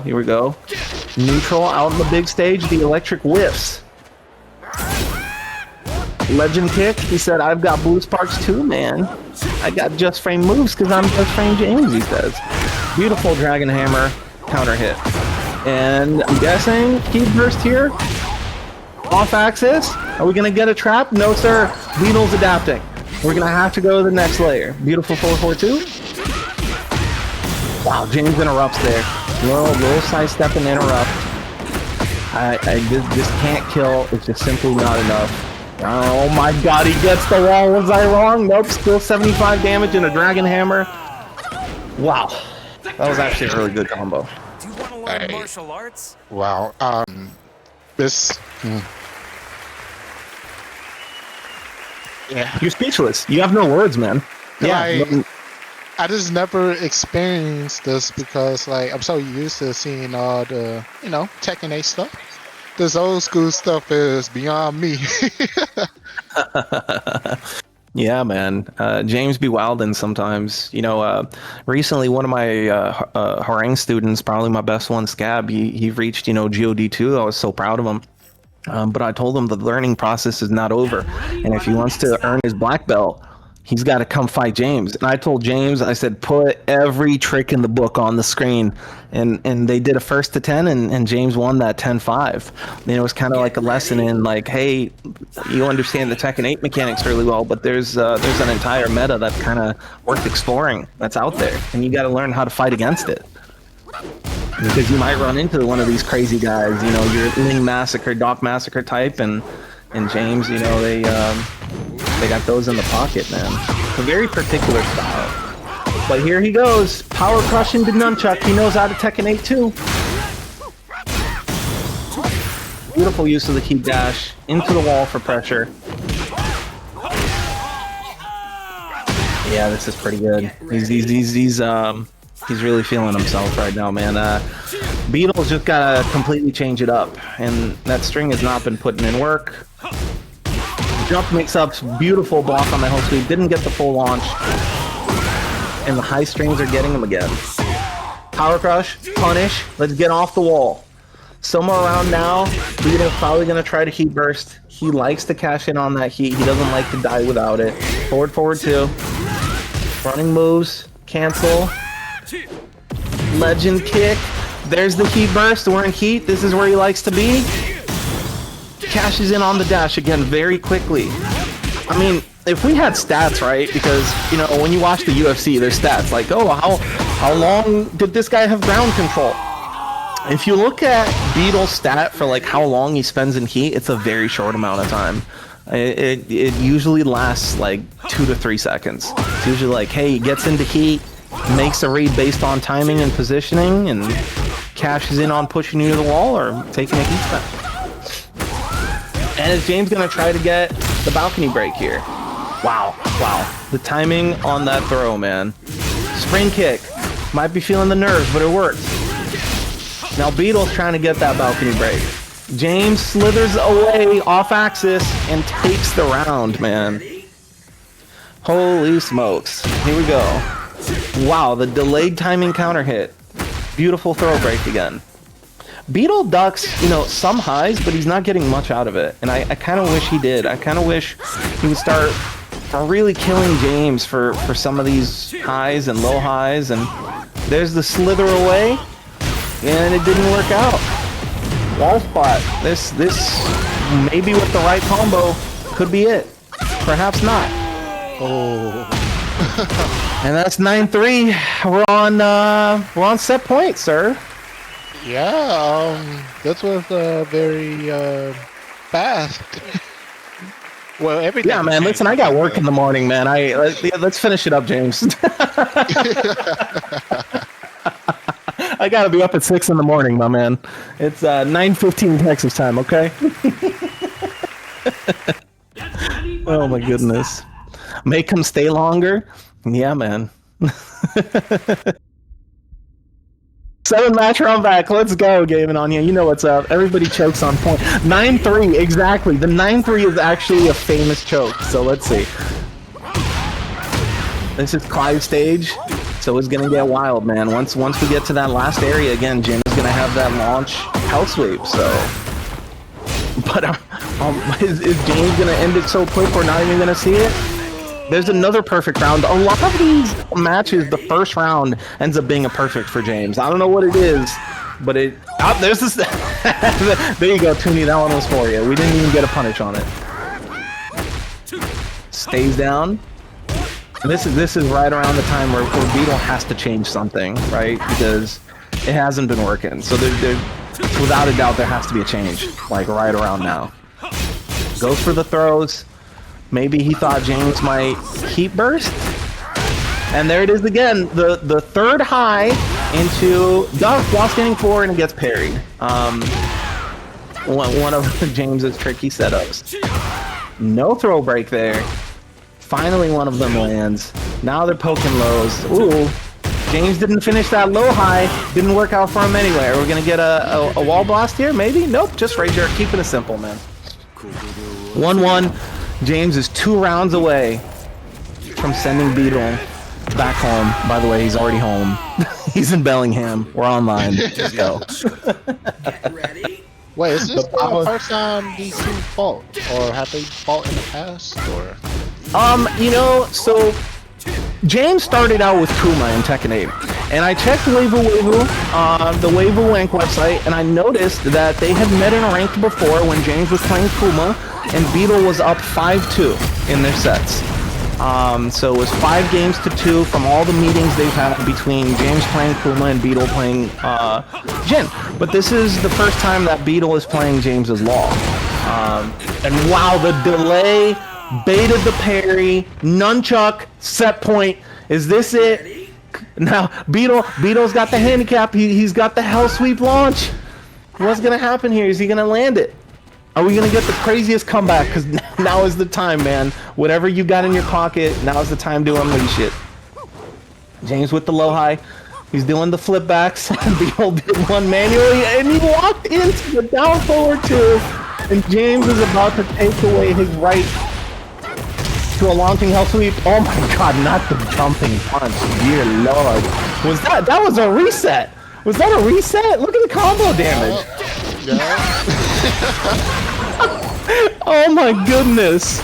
Neutral out on the big stage. The electric whiffs. Legend kick. He said, "I've got blue sparks too, man." I got just frame moves because I'm just frame James, he says. Beautiful Dragon Hammer counter hit. And I'm guessing Heat Burst here. Off axis. Are we going to get a trap? No, sir. Beetle's adapting. We're going to have to go to the next layer. Beautiful 4-4-2. Wow, James interrupts there. Little sidestep and interrupt. I just can't kill. It's just simply not enough. Oh my god, he gets the wall. Was I wrong? Nope, still 75 damage and a Dragon Hammer. Wow. That was actually a really good combo. Do you want to learn martial arts? Wow. This. Yeah. You're speechless. You have no words, man. Yeah. I just never experienced this because, like, I'm so used to seeing all the, Tekken 8 stuff. This old school stuff is beyond me. Yeah, man. James be wildin' sometimes. Recently one of my harangue students, probably my best one, Scab, he reached, GOD2. I was so proud of him. But I told him the learning process is not over. And if he wants to earn his black belt, he's got to come fight James. And I told James, I said, put every trick in the book on the screen. And they did a 1st to 10, and James won that 10-5. And it was kind of like a lesson in, like, hey, you understand the Tekken 8 mechanics really well, but there's an entire meta that's kind of worth exploring that's out there. And you got to learn how to fight against it. Because you might run into one of these crazy guys, your Ling Massacre, Doc Massacre type, and James, they got those in the pocket, man. A very particular style. But here he goes. Power crush into nunchuck. He knows how to Tekken 8 too. Beautiful use of the key dash into the wall for pressure. Yeah, this is pretty good. He's really feeling himself right now, man. Beetle's just gotta completely change it up, and that string has not been putting in work. Jump mix-ups, beautiful block on the hell sweep. Didn't get the full launch. And the high strings are getting him again. Power crush, punish, let's get off the wall. Somewhere around now, Beetle's probably going to try to heat burst. He likes to cash in on that heat. He doesn't like to die without it. Forward 2. Running moves, cancel. Legend kick. There's the heat burst. We're in heat. This is where he likes to be. Cashes in on the dash again very quickly. I mean, if we had stats, right? Because, when you watch the UFC, there's stats like, oh, how long did this guy have ground control? If you look at Beetle's stat for like how long he spends in heat, it's a very short amount of time. It usually lasts like 2 to 3 seconds. It's usually like, hey, he gets into heat, makes a read based on timing and positioning, and cashes in on pushing you to the wall or taking a heat spot. And is James going to try to get the balcony break here? Wow. The timing on that throw, man. Spring kick. Might be feeling the nerves, but it works. Now Beetle's trying to get that balcony break. James slithers away off axis and takes the round, man. Holy smokes. Here we go. Wow, the delayed timing counter hit. Beautiful throw break again. Beetle ducks, some highs, but he's not getting much out of it. And I kind of wish he did. I kind of wish he would start really killing James for some of these highs and low highs. And there's the slither away, and it didn't work out. Wall spot. This maybe with the right combo could be it. Perhaps not. Oh. And that's 9-3. We're on set point, sir. Yeah, this was very fast. Well, everything. Yeah, man. Listen, I got work in the morning, man. Let's finish it up, James. I gotta be up at 6 in the morning, my man. It's 9:15 Texas time. Okay. Oh my goodness. Make him stay longer. Yeah, man. 7-match round back. Let's go, Gavin on you. You know what's up. Everybody chokes on point. 9-3, exactly. The 9-3 is actually a famous choke. So let's see. This is Clive's stage, so it's gonna get wild, man. Once we get to that last area again, Jim is gonna have that launch hell sweep. So, but is James gonna end it so quick we're not even gonna see it? There's another perfect round. A lot of these matches, the first round ends up being a perfect for James. I don't know what it is, but it... Oh, there's this... There you go, Toonie. That one was for you. We didn't even get a punish on it. Stays down. This is right around the time where Beetle has to change something, right? Because it hasn't been working. So without a doubt, there has to be a change, like right around now. Goes for the throws. Maybe he thought James might heat burst. And there it is again. The third high into duck while standing forward, and it gets parried. One of James's tricky setups. No throw break there. Finally, one of them lands. Now they're poking lows. Ooh, James didn't finish that low high. Didn't work out for him anyway. Are we gonna get a wall blast here? Maybe. Nope. Just right there. Keeping it simple, man. 1-1. James is 2 rounds away from sending Beetle back home. By the way, he's already home. He's in Bellingham. We're online. Let's go. Get ready. Wait, is this the first time these two fought, or have they fought in the past, or? You know, so James started out with Kuma in Tekken 8, and I checked Weibo, the Weibo Wank website, and I noticed that they had met in a ranked before when James was playing Kuma, and Beetle was up 5-2 in their sets. So it was 5-2 from all the meetings they've had between James playing Kuma and Beetle playing Jin. But this is the first time that Beetle is playing James's Law. And wow, the delay, baited the parry, nunchuck, set point. Is this it? Now, Beetle's got the handicap. He's got the hell sweep launch. What's gonna happen here? Is he gonna land it? Are we gonna get the craziest comeback? Because now is the time, man. Whatever you got in your pocket, now is the time to unleash it. James with the low high. He's doing the flip backs. Beetle did one manually, and he walked into the down forward 2. And James is about to take away his right to a launching hell sweep. Oh my god, not the jumping punch. Dear lord. That was a reset? Was that a reset? Look at the combo damage. Oh my goodness.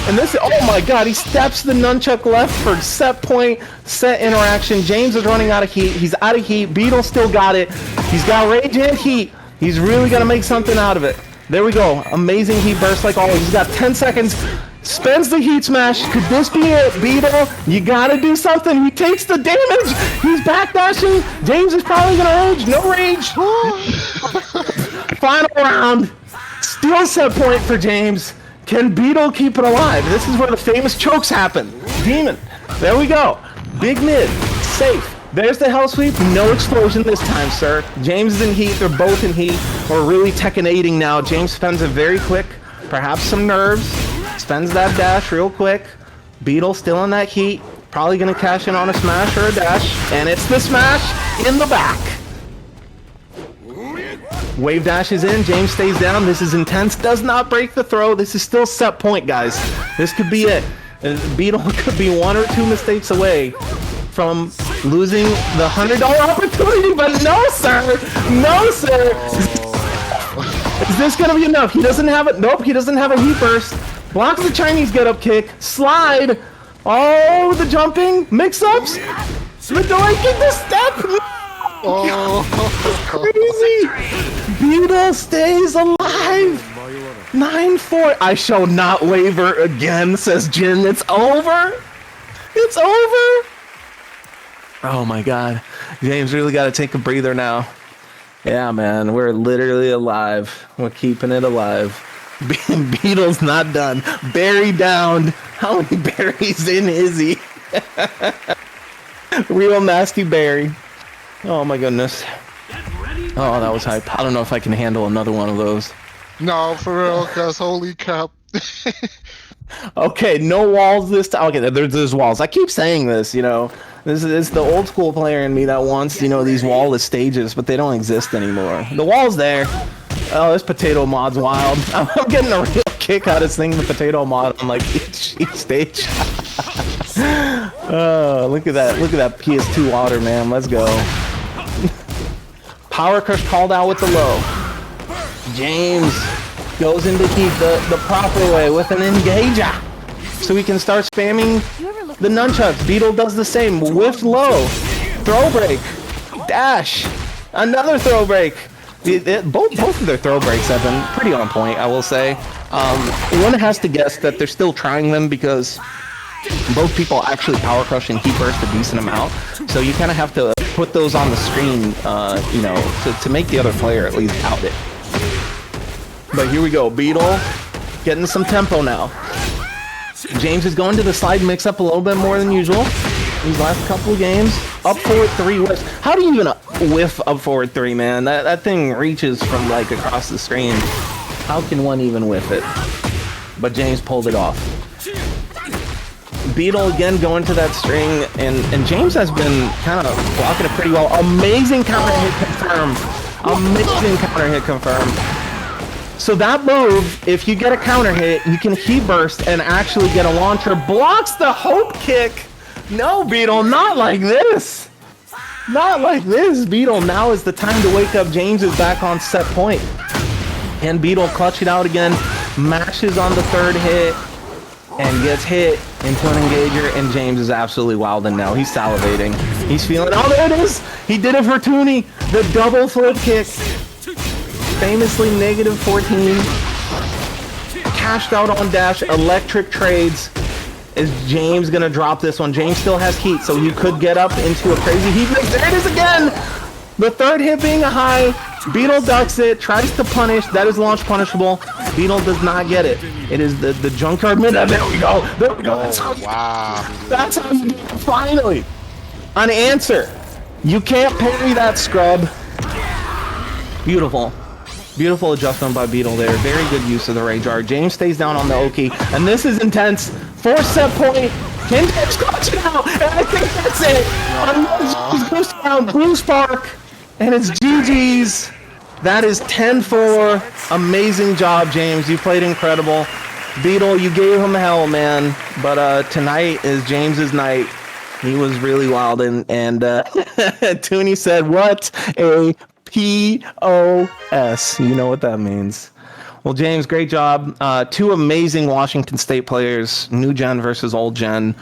And this, oh my god, he steps the nunchuck left for set point, set interaction. James is running out of heat. He's out of heat. Beetle still got it. He's got rage and heat. He's really gonna make something out of it. There we go. Amazing heat burst like always. He's got 10 seconds. Spends the heat smash. Could this be it? Beetle, you gotta do something. He takes the damage. He's backdashing. James is probably gonna rage. No rage. Final round. Still set point for James. Can Beetle keep it alive? This is where the famous chokes happen. Demon. There we go. Big mid. Safe. There's the hell sweep. No explosion this time, sir. James is in heat. They're both in heat. We're really Tekken-aiding now. James spends it very quick. Perhaps some nerves. Spends that dash real quick. Beetle still in that heat. Probably going to cash in on a smash or a dash. And it's the smash in the back. Wave dash is in. James stays down. This is intense. Does not break the throw. This is still set point, guys. This could be it. Beetle could be 1 or 2 mistakes away from losing the $100 opportunity, but no, sir. No, sir. Is this going to be enough? He doesn't have it. Nope, he doesn't have a heat burst. Blocks the Chinese get-up kick. Slide. Oh, the jumping. Mix-ups. The delay kick, the step. Oh, crazy. Beetle stays alive. 9-4. I shall not waver again, says Jin. It's over. It's over. Oh my god. James really got to take a breather now. Yeah, man. We're literally alive. We're keeping it alive. Beetle's not done. Barry down. How many berries in is he? Real nasty Barry. Oh my goodness. Oh, that was hype. I don't know if I can handle another one of those. No, for real, cause holy crap. Okay, no walls this time. Okay, there's walls. I keep saying this, you know. This is the old school player in me that wants, you know, these wall-less stages, but they don't exist anymore. The wall's there. Oh, this potato mod's wild. I'm getting a real kick out of this thing, the potato mod on like each stage. Oh, look at that. Look at that PS2 water, man. Let's go. Power Crush called out with the low. James goes into heat the proper way with an engager. so we can start spamming the nunchucks. Beetle does the same. Whiff low. Throw break. Dash. Another throw break. Both of their throw breaks have been pretty on point, I will say. One has to guess that they're still trying them because both people actually power crush and heat burst a decent amount. So you kind of have to put those on the screen, you know, to make the other player at least doubt it. But here we go. Beetle getting some tempo now. James is going to the slide mix up a little bit more than usual. These last couple of games. Up forward 3 whiffs. How do you even whiff up forward 3, man? That thing reaches from like across the screen. How can one even whiff it? But James pulled it off. Beetle again going to that string, and James has been kind of blocking it pretty well. Amazing counter hit confirmed. Amazing counter hit confirmed. So that move, if you get a counter hit, you can heat burst and actually get a launcher. Blocks the hope kick. No, Beetle, not like this. Not like this, Beetle. Now is the time to wake up. James is back on set point. And Beetle clutch it out again. Mashes on the third hit. And gets hit into an engager. And James is absolutely wilding now. He's salivating. He's feeling, oh, there it is. He did it for Tooney. The double flip kick. Famously negative 14. Cashed out on dash. Electric trades. Is James gonna drop this one? James still has heat, so you could get up into a crazy heat mix. There it is again! The third hit being a high. Beetle ducks it, tries to punish. That is launch punishable. Beetle does not get it. It is the junkyard mid. There we go. There we go. That's how that's how you do it. Finally. An answer. You can't parry that scrub. Beautiful. Beautiful adjustment by Beetle there. Very good use of the Rage Art. James stays down on the Oki. And this is intense. 4 set point. Can James clutch it out? And I think that's it. Goes down. Blue Spark. And it's GG's. That is 10-4. Amazing job, James. You played incredible. Beetle, you gave him hell, man. But tonight is James's night. He was really wild. And Tooney said, what a POS. You know what that means. Well, James, great job. 2 amazing Washington State players, new gen versus old gen.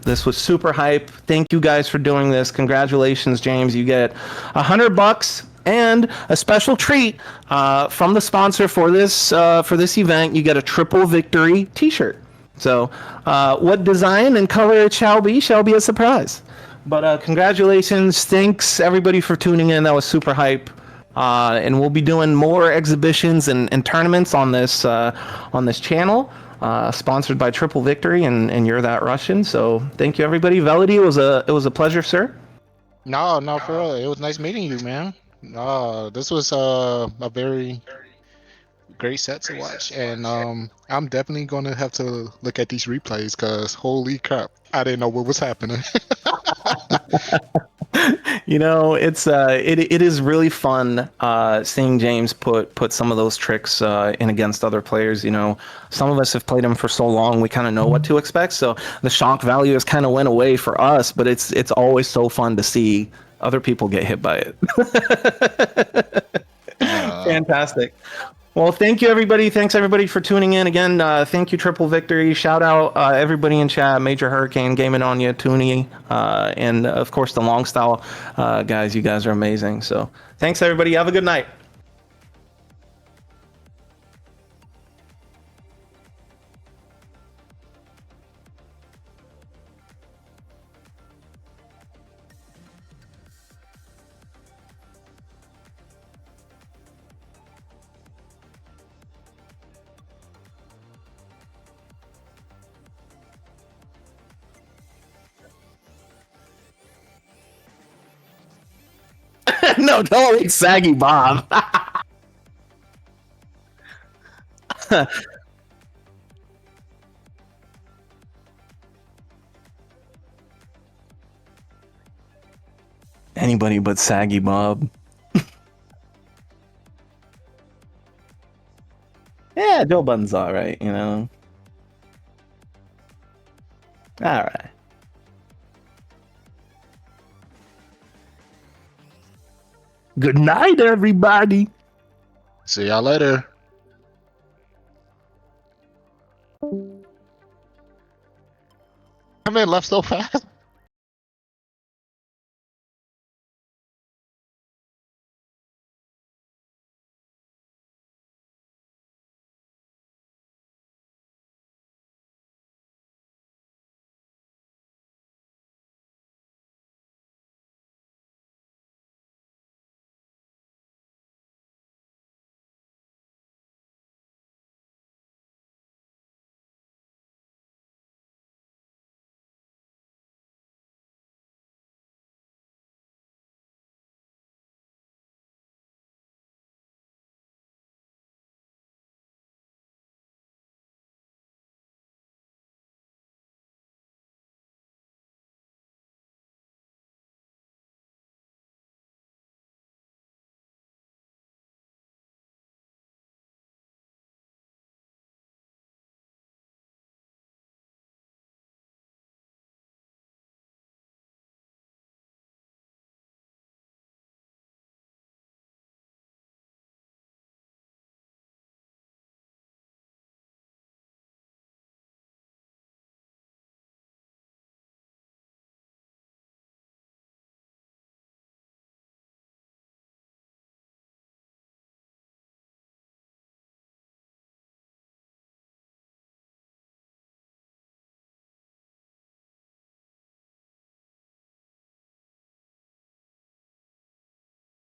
This was super hype. Thank you guys for doing this. Congratulations, James. You get $100 and a special treat from the sponsor for this event. You get a triple victory T-shirt. So, what design and color it shall be a surprise. But congratulations. Thanks, everybody, for tuning in. That was super hype. And we'll be doing more exhibitions and tournaments on this channel, sponsored by Triple Victory and You're That Russian. So thank you, everybody. Velody, it was a pleasure, sir. No, for real. It was nice meeting you, man. This was a very great set to watch, and I'm definitely gonna have to look at these replays because holy crap, I didn't know what was happening. You know, it is really fun seeing James put some of those tricks in against other players. You know, some of us have played him for so long, we kind of know what to expect. So the shock value has kind of went away for us, but it's always so fun to see other people get hit by it. Fantastic. Well, thank you, everybody. Thanks, everybody, for tuning in. Again, thank you, Triple Victory. Shout out everybody in chat, Major Hurricane, Gaming On You, Tooney, and, of course, the Long Style guys. You guys are amazing. So thanks, everybody. Have a good night. No, don't eat Saggy Bob. Anybody but Saggy Bob. Yeah, Joe Budden's all right, you know. All right. Good night, everybody. See y'all later. I mean, left so fast.